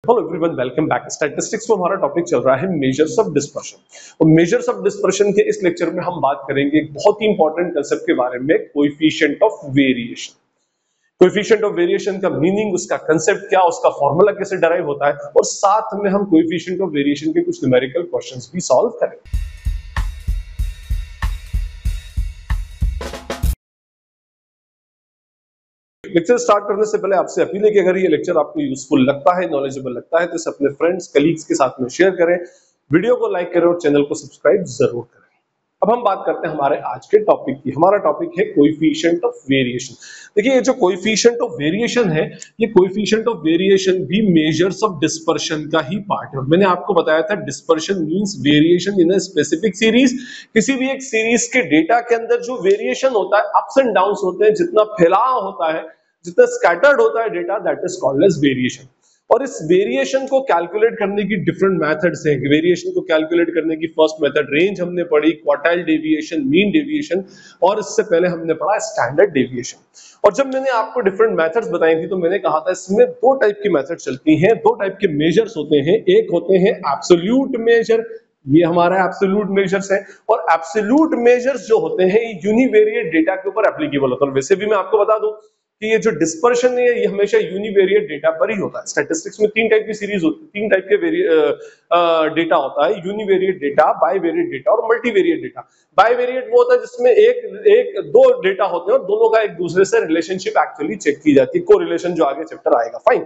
Hello everyone, welcome back. Statistics में हमारा topic चल रहा है मेजर्स ऑफ डिस्पर्शन। और मेजर्स ऑफ डिस्पर्शन के इस लेक्चर में हम बात करेंगे एक बहुत ही इंपॉर्टेंट कांसेप्ट के बारे में, coefficient of variation. Coefficient of variation का मीनिंग, उसका कांसेप्ट क्या, उसका फॉर्मूला कैसे डराइव होता है, और साथ में हम कोएफिशिएंट ऑफ वेरिएशन के कुछ न्यूमेरिकल क्वेश्चंस भी सॉल्व करेंगे। लेक्चर स्टार्ट करने से पहले आपसे अपील है कि अगर ये लेक्चर आपको यूजफुल लगता है, नॉलेजेबल लगता है, तो इसे अपने फ्रेंड्स, कलीग्स के साथ में शेयर करें, वीडियो को लाइक करें और चैनल को सब्सक्राइब जरूर करें। अब हम बात करते हैं हमारे आज के टॉपिक की। हमारा टॉपिक है कोएफिशिएंट ऑफ वेरिएशन। देखिए, ये जो कोएफिशिएंट ऑफ वेरिएशन है, ये कोएफिशिएंट ऑफ वेरिएशन भी मेजर्स ऑफ डिस्पर्शन का ही पार्ट है। मैंने आपको बताया था dispersion means variation in a specific series. किसी भी एक सीरीज के डेटा के अंदर जो वेरिएशन होता है, अप्स एंड डाउन्स होते हैं, जितना फैलाव होता है, जितना स्कैटर्ड होता है data, that is called as variation. और इस वेरिएशन को कैलकुलेट करने की डिफरेंट मेथड्स हैं। वेरिएशन को कैलकुलेट करने की फर्स्ट मेथड रेंज हमने पढ़ी, क्वार्टाइल डेविएशन, मीन डेविएशन, और इससे पहले हमने पढ़ा स्टैंडर्ड डेविएशन। और जब मैंने आपको डिफरेंट मेथड्स बताई थी, तो मैंने कहा था इसमें दो टाइप की मेथड चलती हैं, दो टाइप के मेजर्स होते हैं। एक होते हैं एब्सोल्यूट मेजर, ये हमारा एब्सोल्यूट मेजर्स है, और एब्सोल्यूट मेजर्स जो होते हैं ये यूनिवेरिएट डेटा के ऊपर एप्लीकेबल होता है। वैसे भी मैं आपको बता दूं कि ये जो डिस्पर्शन है ये हमेशा यूनिवेरिएट डेटा पर ही होता है। स्टैटिस्टिक्स में तीन टाइप की सीरीज होती है, तीन टाइप के डेटा होता है, यूनिवेरिएट डेटा, बाइवेरिएट डेटा और मल्टीवेरिएट डेटा। बाइवेरिएट वो होता है जिसमें एक दो डेटा होते हैं और दोनों का एक दूसरे से रिलेशनशिप एक्चुअली चेक की जाती है, कोरिलेशन जो आगे चैप्टर आएगा। फाइन,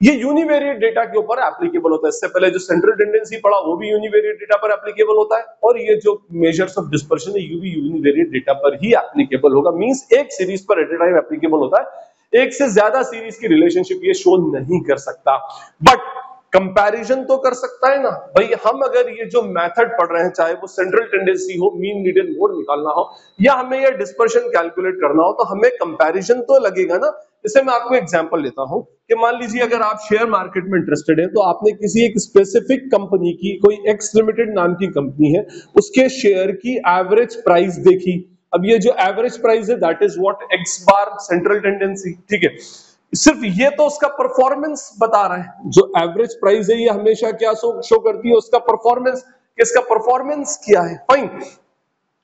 ये यूनिवेरिएट डेटा के ऊपर एप्लीकेबल होता है। इससे पहले जो सेंट्रल टेंडेंसी पढ़ा वो भी यूनिवेरिएट डेटा पर एप्लीकेबल होता है, और ये जो मेजर्स ऑफ डिस्पर्शन है ये भी यूनिवेरिएट डेटा पर ही एप्लीकेबल होगा। मींस एक सीरीज पर एट ए टाइम एप्लीकेबल होता है, एक से ज्यादा सीरीज की रिलेशनशिप ये शो नहीं कर सकता, बट कंपैरिजन तो कर सकता है ना भाई। हम अगर ये जो मेथड पढ़ रहे हैं, चाहे वो सेंट्रल टेंडेंसी हो, मीन मीडियन मोड निकालना हो, या हमें ये डिस्पर्शन कैलकुलेट करना हो, तो हमें कंपैरिजन तो लगेगा ना। इससे मैं आपको एग्जांपल लेता हूं कि मान लीजिए अगर आप शेयर मार्केट में इंटरेस्टेड हैं, तो आपने किसी एक स्पेसिफिक कंपनी की, कोई एक्स लिमिटेड नाम की कंपनी है, उसके शेयर की एवरेज प्राइस देखी। अब ये जो एवरेज प्राइस है that is what, x bar central tendency, ठीक है। सिर्फ ये तो उसका परफॉर्मेंस बता रहा है। जो एवरेज प्राइस है ये हमेशा क्या शो करती है, उसका परफॉर्मेंस, किसका परफॉर्मेंस किया है। फाइन,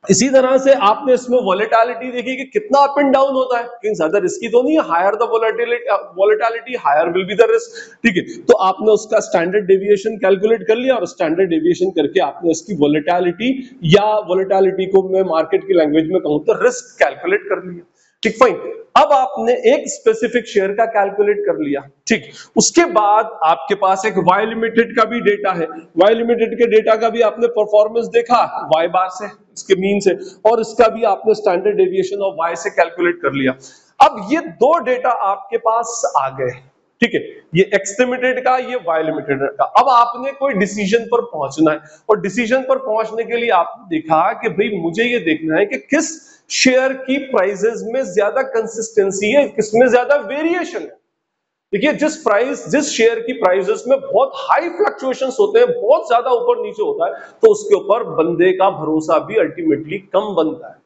इसी तरह से आपने इसमें वोलेटिलिटी देखी कि कितना अप एंड डाउन होता है, कहीं ज्यादा रिस्की तो नहीं है। Higher the volatility higher will be the risk, ठीक है। तो आपने उसका स्टैंडर्ड डेविएशन कैलकुलेट कर लिया, और स्टैंडर्ड डेविएशन करके आपने इसकी वोलेटिलिटी, या वोलेटिलिटी को मैं मार्केट की लैंग्वेज में कहूं तो रिस्क, कैलकुलेट कर लिया, ठीक। फाइन, अब आपने एक स्पेसिफिक शेयर का कैलकुलेट कर लिया, ठीक। उसके बाद आपके पास एक वाई लिमिटेड का भी डेटा है। वाई लिमिटेड के डेटा का भी आपने परफॉर्मेंस देखा वाई बार से, इसके मीन से, और इसका भी आपने स्टैंडर्ड डेविएशन ऑफ वाई से कैलकुलेट कर लिया। अब ये दो डेटा आपके पास आ गए, ठीक है, ये एक्स लिमिटेड का, ये वाई लिमिटेड का। अब आपने कोई डिसीजन पर पहुंचना है, और डिसीजन पर पहुंचने के लिए आपने देखा कि भाई मुझे ये देखना है कि किस शेयर की प्राइसेस में ज्यादा कंसिस्टेंसी है, किसमें ज्यादा वेरिएशन है। देखिए, जिस शेयर की प्राइसेस में बहुत हाई फ्लक्चुएशंस होते हैं, बहुत ज्यादा ऊपर नीचे होता है, तो उसके ऊपर बंदे का भरोसा भी अल्टीमेटली कम बनता है।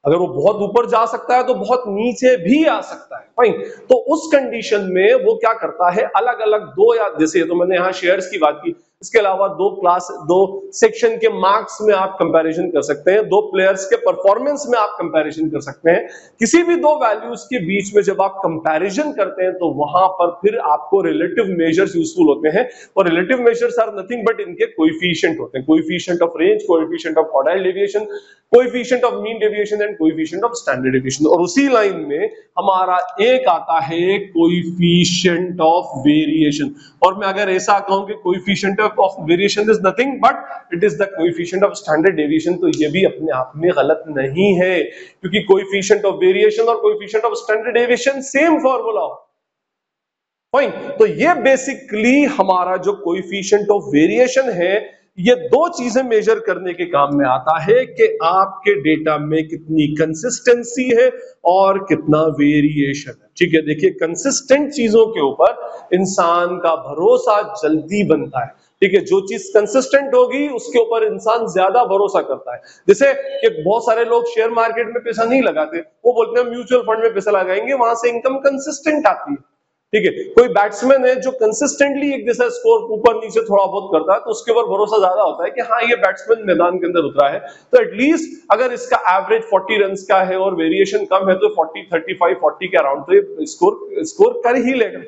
अगर वो बहुत ऊपर जा सकता है तो बहुत नीचे भी आ सकता है। फाइन, तो उस कंडीशन में वो क्या करता है, अलग अलग दो, या जैसे तो मैंने यहाँ शेयर्स की बात की, इसके अलावा दो सेक्शन के मार्क्स में आप कंपैरिजन कर सकते हैं, दो प्लेयर्स के परफॉर्मेंस में आप कंपैरिजन कर सकते हैं। किसी भी दो वैल्यूज के बीच में जब आप कंपैरिजन करते हैं, तो वहां पर फिर आपको रिलेटिव मेजर्स यूजफुल होते हैं, और relative measures are nothing but इनके कोएफिशिएंट होते हैं। Coefficient of range, coefficient of quartile deviation, coefficient of mean deviation and coefficient of standard deviation. और उसी लाइन में हमारा एक आता है कोएफिशिएंट ऑफ वेरिएशन। और मैं अगर ऐसा कहूं कि coefficient of variation is nothing but it is the coefficient of standard deviation, तो ये भी अपने आप में गलत नहीं है, क्योंकि कोएफिशिएंट ऑफ वेरिएशन और coefficient of standard deviation same formula हो। फाइन, तो ये बेसिकली हमारा जो कोएफिशिएंट ऑफ वेरिएशन है, ये दो चीजें मेजर करने के काम में आता है कि आपके डेटा में कितनी कंसिस्टेंसी है और कितना वेरिएशन है, ठीक है। देखिए, कंसिस्टेंट चीजों के ऊपर इंसान का भरोसा जल्दी बनता है, ठीक है। जो चीज कंसिस्टेंट होगी उसके ऊपर इंसान ज्यादा भरोसा करता है। जैसे कि बहुत सारे लोग शेयर मार्केट में पैसा नहीं लगाते, वो बोलते हैं म्यूचुअल फंड में पैसा लगाएंगे, वहां से इनकम कंसिस्टेंट आती है। ठीक है, कोई बैट्समैन है जो कंसिस्टेंटली एक जैसा स्कोर ऊपर नीचे थोड़ा बहुत करता है तो उसके ऊपर भरोसा ज्यादा होता है कि हाँ ये बैट्समैन मैदान के अंदर उतरा है, तो एटलीस्ट अगर इसका एवरेज 40 रन का है और वेरिएशन कम है तो 40 35 40 के अराउंड तो ये स्कोर कर ही लेगा।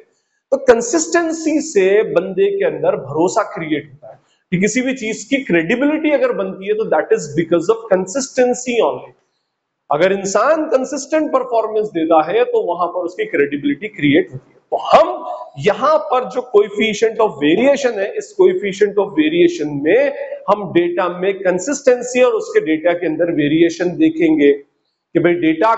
तो कंसिस्टेंसी से बंदे के अंदर भरोसा क्रिएट होता है कि किसी भी चीज की क्रेडिबिलिटी अगर बनती है तो that is because of consistency only. अगर इंसान कंसिस्टेंट परफॉर्मेंस देता है तो वहां पर उसकी क्रेडिबिलिटी क्रिएट होती है। तो हम यहां पर जो कोएफिशिएंट ऑफ वेरिएशन है, इस कोएफिशिएंट ऑफ वेरिएशन में हम डेटा में कंसिस्टेंसी और उसके डेटा के अंदर वेरिएशन देखेंगे कि भाई डेटा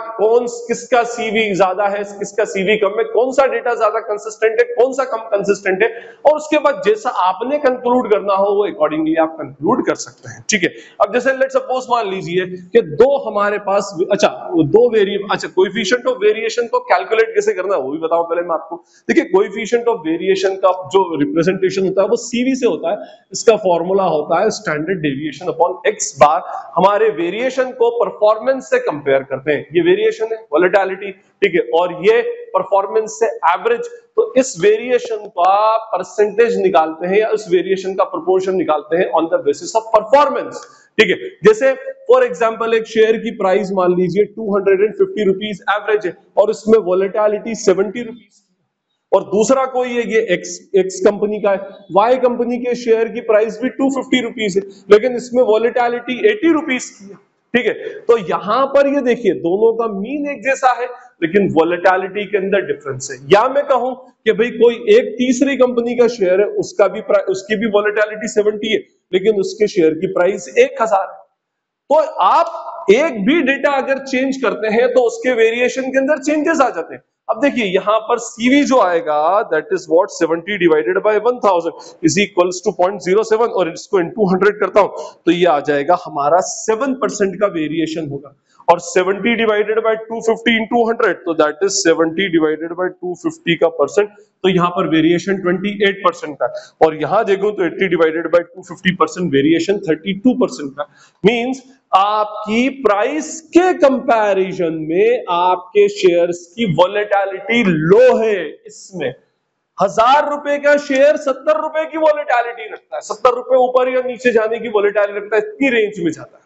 किसका सीवी ज्यादा है, किसका सीवी कम है, कौन सा डेटा ज्यादा कंसिस्टेंट है, कौन सा कम कंसिस्टेंट है, और उसके बाद जैसा आपने कंक्लूड करना हो वो अकॉर्डिंगली आप कंक्लूड कर सकते हैं। ठीक है, अब जैसे लेट सपोज मान लीजिए कि दो हमारे पास दो वेरिएबल, कोएफिशिएंट ऑफ वेरिएशन को कैलकुलेट कैसे करना है वो भी बताओ पहले मैं आपको। देखिए कोएफिशिएंट ऑफ वेरिएशन का जो रिप्रेजेंटेशन होता है वो सीवी से होता है। इसका फॉर्मूला होता है स्टैंडर्ड डेविएशन अपॉन एक्स बार। हमारे वेरिएशन को परफॉर्मेंस से कंपेयर करते हैं, ये वेरिएशन है वोलेटिलिटी, ठीक है, और ये परफॉर्मेंस से एवरेज। तो इस वेरिएशन का परसेंटेज निकालते हैं या इस वेरिएशन का प्रोपोर्शन निकालते हैं on the basis of performance. ठीक है, जैसे फॉर एग्जांपल एक शेयर की प्राइस मान लीजिए 250 रुपीज एवरेज है और इसमें वोलेटिलिटी 70 रुपीज, और दूसरा कोई है ये एक्स कंपनी का है, वाई कंपनी के शेयर की प्राइस भी 250 रुपीज है लेकिन इसमें वोलेटिलिटी 80 रुपीज की है। ठीक है, तो यहां पर ये देखिए दोनों का मीन एक जैसा है लेकिन वोलेटिलिटी के अंदर डिफरेंस है। या मैं कहूं कि भाई कोई एक तीसरी कंपनी का शेयर है, उसकी भी वोलेटिलिटी 70 है लेकिन उसके शेयर की प्राइस 1000 है। तो आप एक भी डेटा अगर चेंज करते हैं तो उसके वेरिएशन के अंदर चेंजेस आ जाते हैं। अब देखिए यहां पर सीवी जो आएगा that is what 70 divided by 1000 is equals to 0.07 और इसको इनटू 100 करता हूं तो ये आ जाएगा हमारा 7% का वेरिएशन होगा, और 70 डिवाइडेड बाय 250 इनटू 100 तो दैट इज 70 डिवाइडेड बाय 250 का परसेंट, तो यहां पर वेरिएशन 28% का, और यहां देखो तो 80 डिवाइडेड बाय 250% वेरिएशन 32% का। मींस आपकी प्राइस के कंपैरिजन में आपके शेयर्स की वोलेटिलिटी लो है। इसमें 1000 रुपए का शेयर 70 रुपए की वोलेटिलिटी रखता है, 70 रुपए ऊपर या नीचे जाने की वोलेटिलिटी रखता है, इतनी रेंज में जाता है।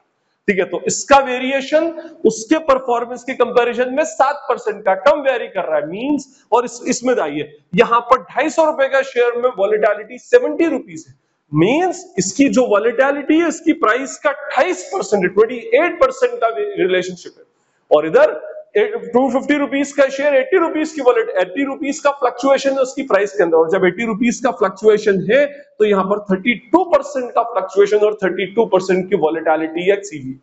ठीक है, तो इसका वेरिएशन उसके परफॉर्मेंस के कंपैरिजन में 7% का कम वेरी कर रहा है मींस। और इसमें आइए यहां पर 250 रुपए का शेयर में वोलेटिलिटी 70 रुपीज है मींस इसकी जो वोलेटिलिटी है इसकी प्राइस का 28% 28% का रिलेशनशिप है, और इधर 250 रुपीज का शेयर 80 रुपीज की 80 रुपीज का फ्लक्चुएशन है उसकी प्राइस के अंदर, और जब 80 रुपीज का फ्लक्चुएशन है तो यहां पर 32% का फ्लक्चुएशन और 32% की वोलेटिलिटी है सीवी।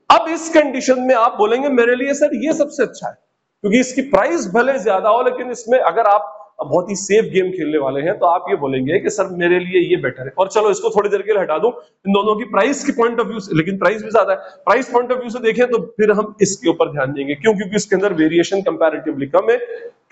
अब इस कंडीशन में आप बोलेंगे मेरे लिए सर ये सबसे अच्छा है क्योंकि इसकी प्राइस भले ज्यादा हो लेकिन इसमें अगर आप बहुत ही सेफ गेम खेलने वाले हैं तो आप ये बोलेंगे कि सर मेरे लिए ये बेटर है। और चलो इसको थोड़ी देर के लिए हटा दूं, इन दोनों की प्राइस की पॉइंट ऑफ व्यू से, लेकिन प्राइस भी ज्यादा है, प्राइस पॉइंट ऑफ व्यू से देखें तो फिर हम इसके ऊपर ध्यान देंगे। क्यों? क्योंकि इसके अंदर वेरिएशन कंपैरेटिवली कम है।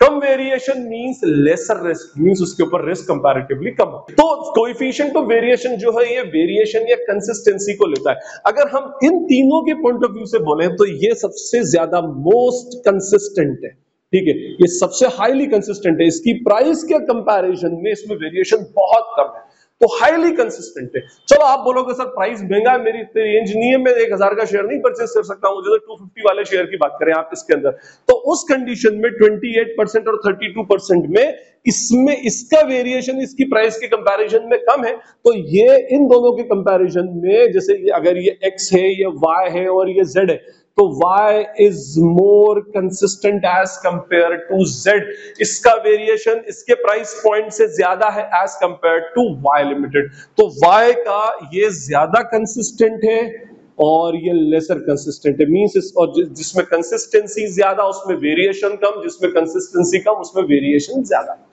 कम variation means lesser risk, means उसके ऊपर रिस्क कंपैरेटिवली कम है। तो कोएफिशिएंट ऑफ वेरिएशन जो है ये वेरिएशन या कंसिस्टेंसी को लेता है। अगर हम इन तीनों के पॉइंट ऑफ व्यू से बोले तो ये सबसे ज्यादा मोस्ट कंसिस्टेंट है। ठीक है, ये सबसे हाईली कंसिस्टेंट है, इसकी प्राइस के कंपैरिजन में इसमें वेरिएशन बहुत कम है, तो हाईली कंसिस्टेंट है। चलो आप बोलोगे सर प्राइस महंगा है, मेरी इतनी रेंज नहीं है, मैं 1000 का शेयर नहीं परचेस कर सकता हूं, जैसे 250 वाले शेयर की बात करें आप इसके अंदर, तो उस कंडीशन में 28% और 32% में इसमें इसका वेरिएशन इसकी प्राइस के कंपैरिजन में कम है। तो ये इन दोनों के कंपैरिजन में, जैसे अगर ये x है, ये y है और ये z है, तो y is more consistent as compared to z। इसका वेरिएशन इसके प्राइस पॉइंट से ज्यादा है as compared to y limited. तो y का ये ज्यादा कंसिस्टेंट है और ये लेसर कंसिस्टेंट है, मींस और जिसमें कंसिस्टेंसी ज्यादा उसमें वेरिएशन कम, जिसमें कंसिस्टेंसी कम उसमें वेरिएशन ज्यादा।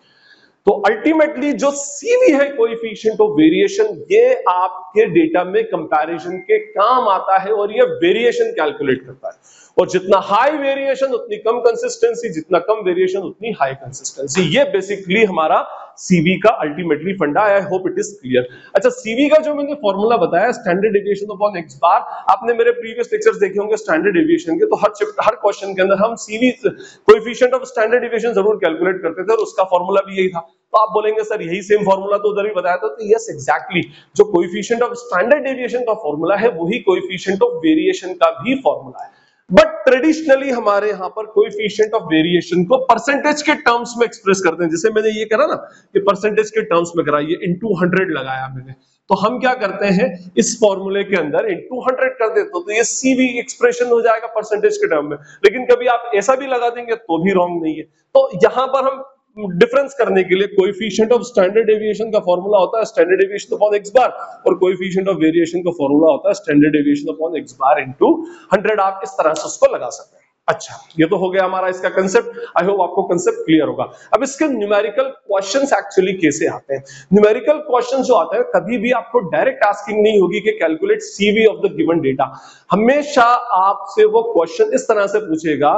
तो अल्टीमेटली जो सीवी है कोएफिशिएंट ऑफ वेरिएशन, ये आपके डेटा में कंपैरिजन के काम आता है और ये वेरिएशन कैलकुलेट करता है। और जितना हाई वेरिएशन उतनी कम कंसिस्टेंसी, जितना कम वेरिएशन उतनी हाई कंसिस्टेंसी। ये बेसिकली हमारा सीवी का अल्टीमेटली फंडा। I hope it is clear. अच्छा, सीवी का जो मैंने फॉर्मूला बताया, स्टैंडर्ड डेविएशन अपॉन एक्स बार, आपने मेरे प्रीवियस लेक्चर्स देखे होंगे स्टैंडर्ड डेविएशन के, तो हर क्वेश्चन के अंदर हम CV coefficient of standard deviation जरूर कैलकुलेट करते थे, और उसका फॉर्मूला भी यही था। तो आप बोलेंगे सर यही सेम फॉर्मूला तो उधर ही बताया था, तो यस एग्जैक्टली, जो कोएफिशिएंट ऑफ स्टैंडर्ड डेविएशन का फॉर्मूला है वही कोएफिशिएंट ऑफ वेरिएशन का भी फॉर्मूला है। बट ट्रेडिशनली हमारे यहां पर कोएफिशिएंट ऑफ वेरिएशन को परसेंटेज के टर्म्स में एक्सप्रेस करते हैं। जैसे मैंने ये करा ना, कि परसेंटेज के टर्म्स में करा, ये इनटू 100 लगाया मैंने, तो हम क्या करते हैं, इस फॉर्मूले के अंदर इनटू 100 कर देते हो, तो ये सीवी एक्सप्रेशन हो जाएगा परसेंटेज के टर्म में। लेकिन कभी आप ऐसा भी लगा देंगे तो भी रॉन्ग नहीं है। तो यहां पर हम डिफरेंस करने के लिए कोएफिशिएंट ऑफ स्टैंडर्ड डेविएशन का फॉर्मूला होता है स्टैंडर्ड डेविएशन अपॉन एक्स बार, और कोएफिशिएंट ऑफ वेरिएशन का फॉर्मूला होता है standard deviation upon x bar into 100। आप इस तरह से उसको लगा सकते हैं। अच्छा, ये तो हो गया हमारा इसका कंसेप्ट। आई होप आपको कंसेप्ट क्लियर होगा। अब इसके न्यूमेरिकल क्वेश्चंस एक्चुअली कैसे आते हैं। न्यूमेरिकल क्वेश्चंस जो आते हैं, कभी भी आपको डायरेक्ट टास्किंग नहीं होगी कि calculate CV of the given data. हमेशा आपसे वो क्वेश्चन इस तरह से पूछेगा,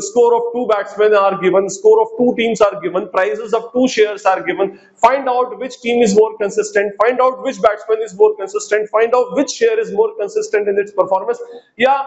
score of 2 batsman are given, score of 2 teams are given, prices of 2 shares are given, find out which team is more consistent, find out which batsman is more consistent, find out which share is more consistent in its performance, या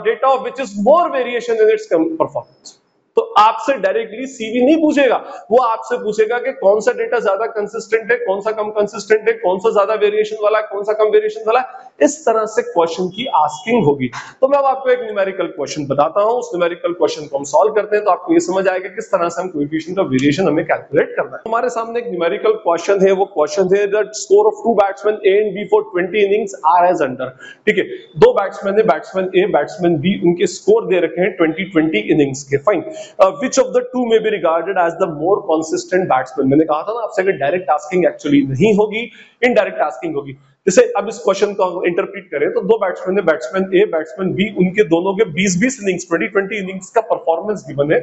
data of which is more variation in its performance. तो आपसे directly CV नहीं पूछेगा, वो आपसे पूछेगा कि कौन सा डेटा ज्यादा कंसिस्टेंट है, कौन सा कम कंसिस्टेंट है, कौन सा ज्यादा वेरिएशन वाला है, कौन सा कम वेरिएशन वाला है। इस तरह से क्वेश्चन की आस्किंग होगी। तो मैं अब आपको एक न्यूमेरिकल क्वेश्चन बताता हूं, उस न्यूमेरिकल क्वेश्चन को हम सॉल्व करते हैं, तो आपको ये समझ आएगा किस तरह से हम कोएफिशिएंट ऑफ वेरिएशन हमें कैलकुलेट करना है। हमारे सामने एक न्यूमेरिकल क्वेश्चन है, वो क्वेश्चन है the score of 2 batsman A and B for 20 innings are as under. ठीक है, 2 बैट्समैन है, बैट्समैन ए बैट्समैन बी, उनके स्कोर दे रखे हैं 20 इनिंग्स के। Fine, which of the two may be regarded as the more consistent batsman। मैंने कहा था ना आपसे कि डायरेक्ट टास्किंग एक्चुअली नहीं होगी, इनडायरेक्ट टास्किंग होगी। जैसे अब इस क्वेश्चन को इंटरप्रेट करें तो 2 बैट्समैन है, बैट्समैन ए बैट्समैन बी, उनके दोनों के 20 इनिंग्स 20 इनिंग्स का परफॉर्मेंस गिवन है।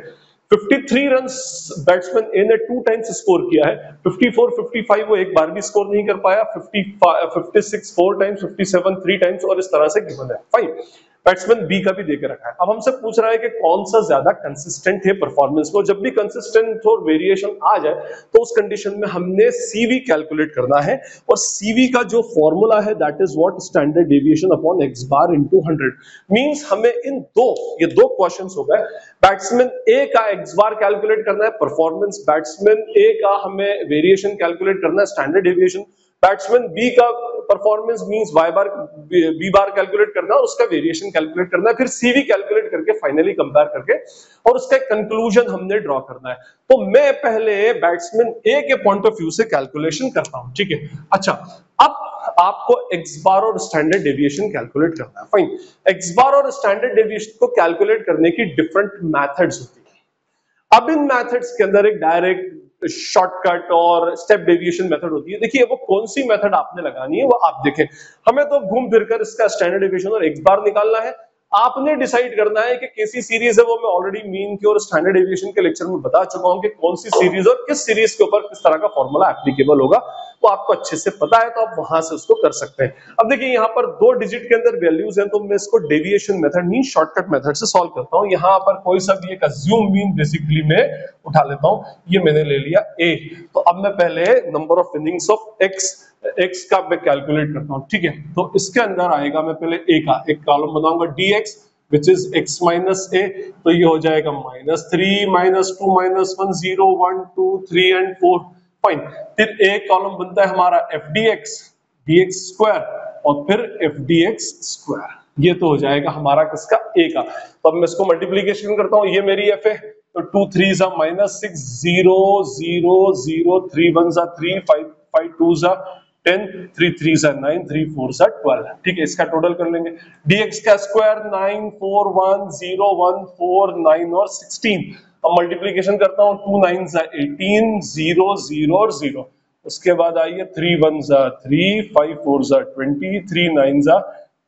53 रन्स बैट्समैन ए ने 2 टाइम्स स्कोर किया है, 54 55 वो एक बार भी स्कोर नहीं कर पाया, 56 4 टाइम्स, 57 3 टाइम्स, और इस तरह से गिवन है। फाइन, बैट्समैन बी का भी देके रखा है। अब हमसे पूछ रहा है कि कौन सा ज्यादा कंसिस्टेंट है परफॉर्मेंस में। जब भी कंसिस्टेंट और वेरिएशन आ जाए तो उस कंडीशन में हमने सीवी कैलकुलेट करना है, और सीवी का जो फॉर्मूला है that is what standard deviation upon x bar into 100। Means हमें ये दो क्वेश्चंस हो गए। बैट्समैन ए का एक्स बार कैलकुलेट करना है परफॉर्मेंस, बैट्समैन ए का हमें वेरिएशन कैलकुलेट करना है स्टैंडर्ड डेविएशन, बैट्समैन बी का परफॉर्मेंस मींस वाई बार बी बार कैलकुलेट करना और उसका वेरिएशन कैलकुलेट करना है, फिर सीवी कैलकुलेट करके फाइनली कंपेयर करके और उसका कंक्लूजन हमने ड्रॉ करना है। तो मैं पहले बैट्समैन ए के पॉइंट ऑफ व्यू से कैलकुलेशन करता हूं। ठीक है, अच्छा, अब आपको एक्स बार और स्टैंडर्ड डेविएशन कैलकुलेट करना है। फाइन, एक्स बार और स्टैंडर्ड डेविएशन को कैलकुलेट करने की डिफरेंट मेथड्स होती है। अब इन मेथड्स के अंदर एक डायरेक्ट, शॉर्टकट और स्टेप डेविएशन मेथड होती है। देखिए वो कौन सी मेथड आपने लगानी है वो आप देखें। हमें तो घूम फिरकर इसका स्टैंडर्ड डेविएशन और एक्स बार निकालना है। आपने डिसाइड करना है कि कैसी सीरीज है, वो मैं ऑलरेडी मीन की और स्टैंडर्ड डेविएशन के लेक्चर में बता चुका हूं कि कौन सी सीरीज और किस सीरीज के ऊपर किस तरह का फॉर्मूला एप्लीकेबल होगा, वो आपको अच्छे से पता है, तो आप वहां से उसको कर सकते हैं। अब देखिए यहाँ पर 2 डिजिट के अंदर वैल्यूज हैं, तो मैं इसको deviation method mean shortcut method से सॉल्व करता हूँ। यहाँ पर कोई सा भी एक अज्यूम मीन बेसिकली मैं उठा लेता हूँ। ये मैंने ले लिया ए, तो अब मैं पहले number of innings of x का मैं कैलकुलेट करता हूँ। ठीक है, तो इसके अंदर आएगा, मैं पहले ए का एक कॉलम बनाऊंगा dx which is x minus a, तो ये हो जाएगा -3 -2 -1 0 1 2 3 and 4। फाइन, फिर एक कॉलम बनता है हमारा fdx dx स्क्वायर और फिर fdx स्क्वायर। ये तो हो जाएगा हमारा किसका, a का। तो अब मैं इसको मल्टीप्लिकेशन करता हूँ, ये मेरी f है, तो 2 3 -6 0 0 0 3 1 3 5 5 2 10 3 3 9 3 4 12। ठीक है, इसका टोटल कर लेंगे। dx का स्क्वायर 9 4 1 0 1 4 9 और 16। अब मल्टीप्लिकेशन करता हूँ, 2 9 18 0 0 और 0। उसके बाद आइए 3 1 3 5 4 20 3 9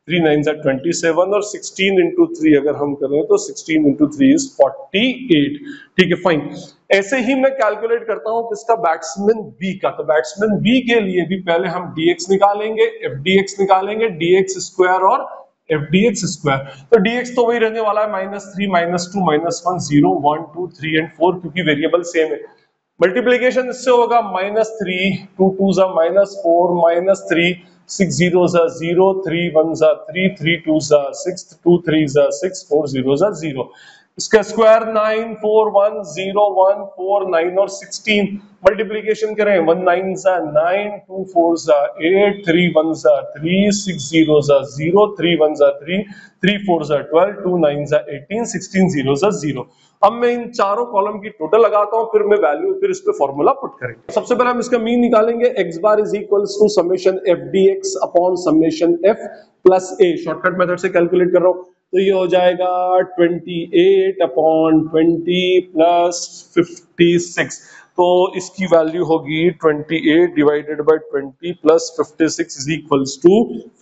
27 और 16 into 3 अगर हम करें तो 16 into 3 is 48। ठीक है, फाइन। ऐसे ही मैं कैलकुलेट करता हूं किसका, बैट्समैन बी का। तो बैट्समैन बी के लिए भी पहले हम dx निकालेंगे, fdx निकालेंगे, dx स्क्वायर और एफ डी एक्स स्क्वायर, तो dx तो वही रहने वाला है -3 -2 -1 0 1 2 3 एंड 4 क्योंकि वेरिएबल सेम है। मल्टीप्लीकेशन इससे होगा -3 2 2 जा -4 -3 6 0 जा 0 3 1 जा 3 3 2 जा 6 2 3 जा 6 4 0 जा 0। इसका स्क्वायर 9 4 1 0 1 4 9 और 16 मल्टीप्लीकेशन करें 1 9 जा 9 2 4 जा 8 3 1 जा 3 6 0 जा 0 3 1 जा 3 3 4 जा 12 2 9 जा 18 16 0 जा 0। अब मैं इन चारों कॉलम की टोटल लगाता हूं, फिर मैं वैल्यू फिर इस पे फॉर्मूला पुट करेंगे। सबसे पहले हम इसका मीन निकालेंगे, x bar is equals to summation f dx upon summation f plus a। Shortcut method से कैलकुलेट कर रहा हूं, तो ये हो जाएगा 28 अपॉन 20 प्लस 56। तो इसकी वैल्यू होगी 28 divided by 20 plus 56 is equals to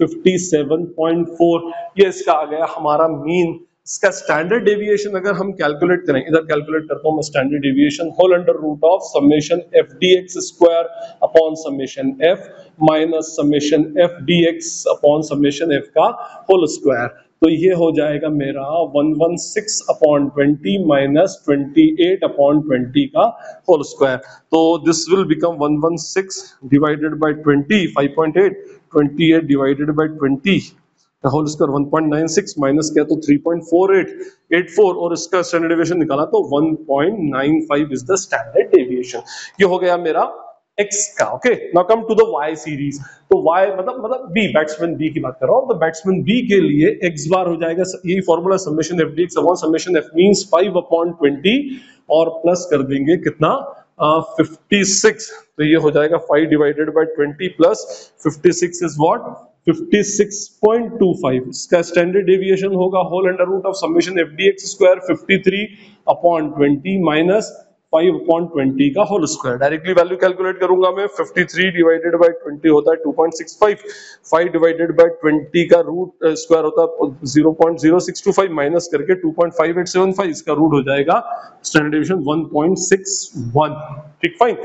57.4। ये इसका आ गया हमारा मीन। इसका स्टैंडर्ड डेविएशन अगर हम कैलकुलेट करें, इधर कैलकुलेट करता हूं मैं standard deviation, whole under root of summation F D X square upon summation F minus summation F D X upon summation F का होल स्क्वायर। तो ये हो जाएगा मेरा 116 अपॉन 20 माइनस 28 अपॉन 20 का होल स्क्वायर। तो this will become 116 divided by 20 5.8 28 divided by 20 whole square 1.96 minus किया तो 3.4884 और इसका स्टैंडर्ड डेविएशन निकाला तो 1.95 इज द स्टैंडर्ड डेविएशन। ये हो गया मेरा x का। Okay, now come to the y series. तो y मतलब b, बैट्समैन b की बात कर रहा हूं। तो बैट्समैन b के लिए x बार हो जाएगा, यही formula summation f dx upon summation f means 5 upon 20 और प्लस कर देंगे कितना 56। तो ये हो जाएगा 5 divided by 20 plus 56 is what 56.25। इसका स्टैंडर्ड डेविएशन होगा whole under root of summation F D X square 53 upon 20 minus 5 upon 20 का whole square. Directly value calculate करूंगा मैं, 53 डिवाइडेड बाय 20 होता है 2.65, 5 डिवाइडेड बाय 20 का रूट स्क्वायर होता है 0.0625 माइनस करके 2.5875, इसका रूट हो जाएगा स्टैंडर्ड डेविएशन 1.61। ठीक, फाइन।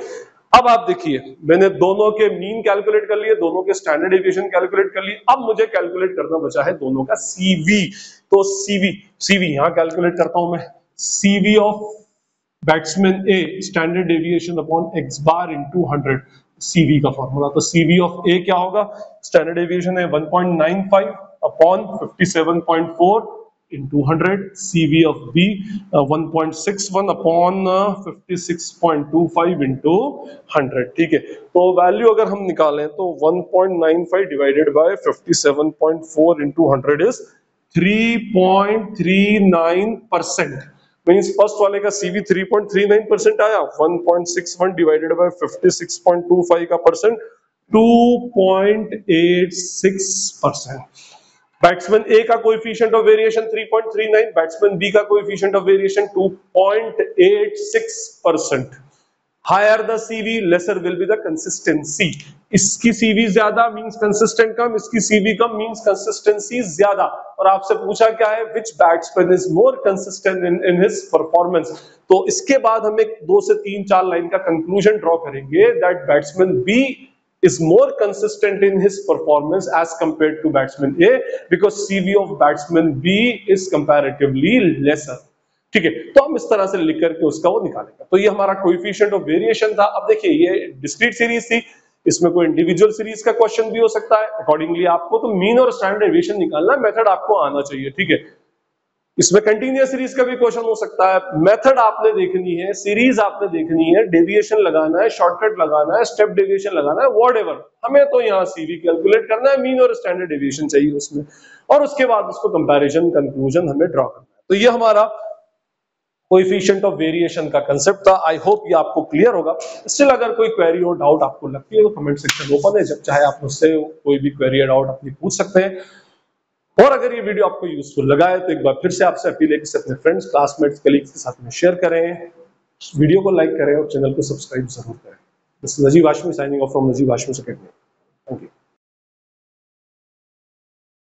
अब आप देखिए मैंने दोनों के मीन कैलकुलेट कर लिए, दोनों के स्टैंडर्ड डेविएशन कैलकुलेट कर लिए। अब मुझे कैलकुलेट करना बचा है दोनों का CV। तो CV यहां कैलकुलेट करता हूं मैं, CV of batsman a standard deviation upon x bar into 100 CV का फॉर्मूला। तो CV ऑफ ए क्या होगा, स्टैंडर्ड डेविएशन है 1.95 upon 57.4 into 100, CV of B 1.61 upon 56.25 into 100। ठीक है, तो वैल्यू अगर हम निकालें तो 1.95 divided by 57.4 into 100 is 3.39%। Means first वाले का CV 3.39% आया, 1.61 डिवाइडेड बाय 56.25 का परसेंट 2.86%। बैट्समैन ए का coefficient of variation 3.39, batsman B का coefficient of variation 2.86%। Higher the CV lesser will be the consistency. इसकी CV ज्यादा मींस कंसिस्टेंट कम, इसकी CV कम मींस कंसिस्टेंसी ज्यादा। और आपसे पूछा क्या है, which batsman is more consistent in his performance. तो इसके बाद हम एक 2 से 3 4 लाइन का कंक्लूजन ड्रॉ करेंगे that batsman B is more consistent in his performance as compared to batsman A because CV of batsman B is comparatively lesser। ठीक है, तो हम इस तरह से लिख करके उसका वो निकालेंगे। तो ये हमारा कोएफिशिएंट ऑफ वेरिएशन था। अब देखिए ये डिस्क्रीट सीरीज थी, इसमें कोई इंडिविजुअल सीरीज का क्वेश्चन भी हो सकता है। अकॉर्डिंगली आपको तो मीन और स्टैंडर्ड डेविएशन निकालना, मेथड आपको आना चाहिए। ठीक है, इसमें कंटिन्यूअस सीरीज का भी क्वेश्चन हो सकता है। मेथड आपने देखनी है, सीरीज आपने देखनी है, डेविएशन लगाना है, शॉर्टकट लगाना है, स्टेप डेविएशन लगाना है, व्हाटएवर। हमें तो यहाँ CV कैलकुलेट करना है, मीन और स्टैंडर्ड डेविएशन चाहिए उसमें, और उसके बाद उसको कंपैरिजन कंक्लूजन हमें ड्रॉ करना है। तो ये हमारा कोएफिशिएंट ऑफ वेरिएशन का कांसेप्ट था। आई होप ये आपको क्लियर होगा। स्टिल अगर कोई क्वेरी और डाउट आपको लगती है तो कमेंट सेक्शन ओपन है, जब चाहे आप मुझसे कोई भी क्वेरी या डाउट अपनी पूछ सकते हैं। और अगर ये वीडियो आपको यूजफुल लगा है तो एक बार फिर से आपसे अपील है कि अपने फ्रेंड्स, क्लासमेट्स, कलीग्स के साथ में शेयर करें, वीडियो को लाइक करें और चैनल को सब्सक्राइब जरूर करें। This is Najeeb Hashmi signing off from Najeeb Hashmi academy.